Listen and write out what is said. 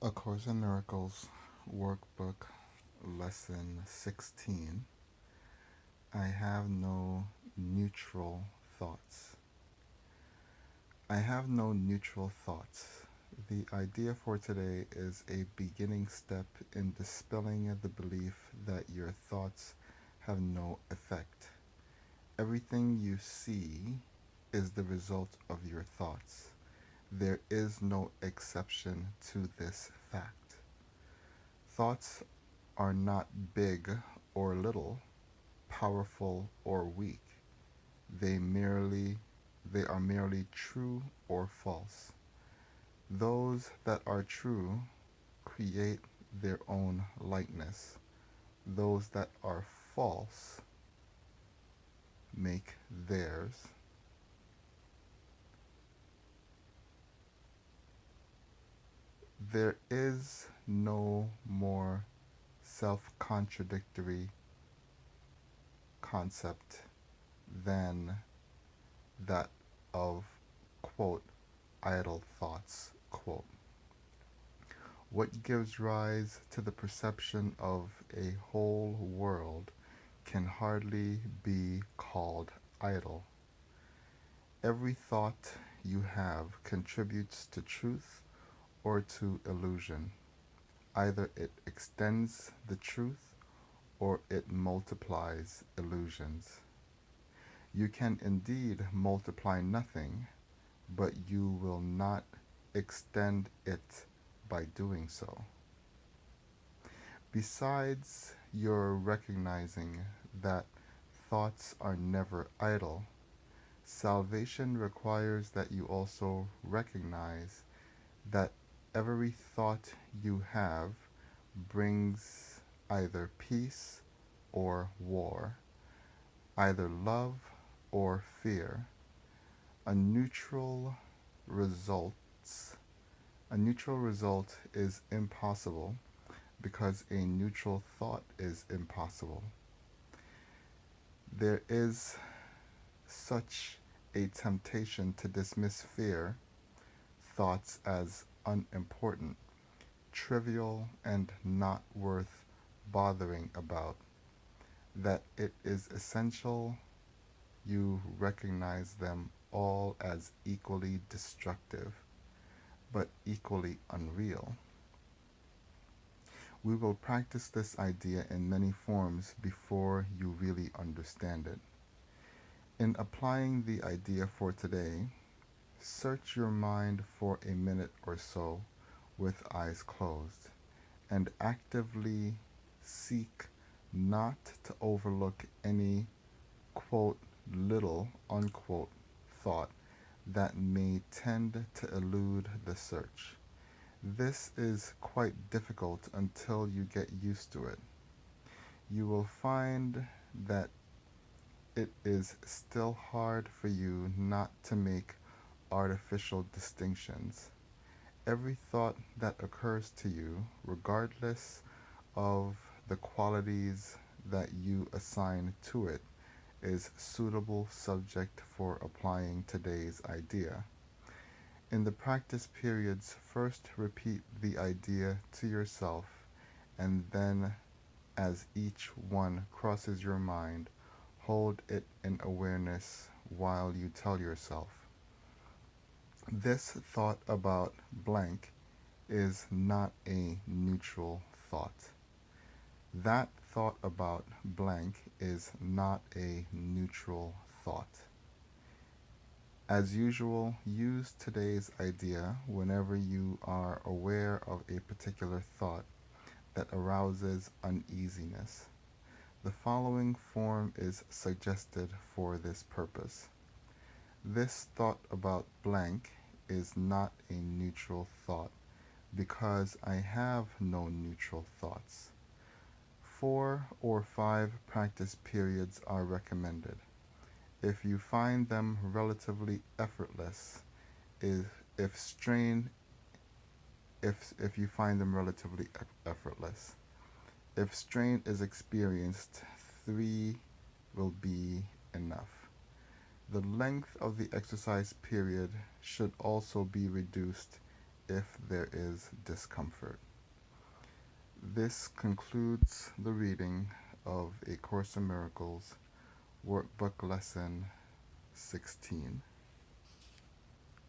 A Course in Miracles Workbook Lesson 16. I have no neutral thoughts. I have no neutral thoughts. The idea for today is a beginning step in dispelling the belief that your thoughts have no effect. Everything you see is the result of your thoughts. There is no exception to this fact. Thoughts are not big or little, powerful or weak. They merely they are merely true or false. Those that are true create their own likeness. Those that are false make theirs. There is no more self-contradictory concept than that of, quote, idle thoughts, quote. What gives rise to the perception of a whole world can hardly be called idle. Every thought you have contributes to truth or to illusion. Either it extends the truth or it multiplies illusions. You can indeed multiply nothing, but you will not extend it by doing so. Besides your recognizing that thoughts are never idle, salvation requires that you also recognize that every thought you have brings either peace or war, either love or fear. A neutral results a neutral result is impossible because a neutral thought is impossible. There is such a temptation to dismiss fear thoughts as unimportant, trivial, and not worth bothering about, that it is essential you recognize them all as equally destructive, but equally unreal. We will practice this idea in many forms before you really understand it. In applying the idea for today, search your mind for a minute or so with eyes closed and actively seek not to overlook any, quote, little, unquote, thought that may tend to elude the search. This is quite difficult until you get used to it. You will find that it is still hard for you not to make artificial distinctions. Every thought that occurs to you, regardless of the qualities that you assign to it, is suitable subject for applying today's idea. In the practice periods, first repeat the idea to yourself, and then, as each one crosses your mind, hold it in awareness while you tell yourself, this thought about blank is not a neutral thought. That thought about blank is not a neutral thought. As usual, use today's idea whenever you are aware of a particular thought that arouses uneasiness. The following form is suggested for this purpose. This thought about blank is not a neutral thought because I have no neutral thoughts. 4 or 5 practice periods are recommended. If you find them relatively effortless, if if strain if you find them relatively effortless. If strain is experienced, 3 will be enough. The length of the exercise period should also be reduced if there is discomfort. This concludes the reading of A Course in Miracles, Workbook Lesson 16.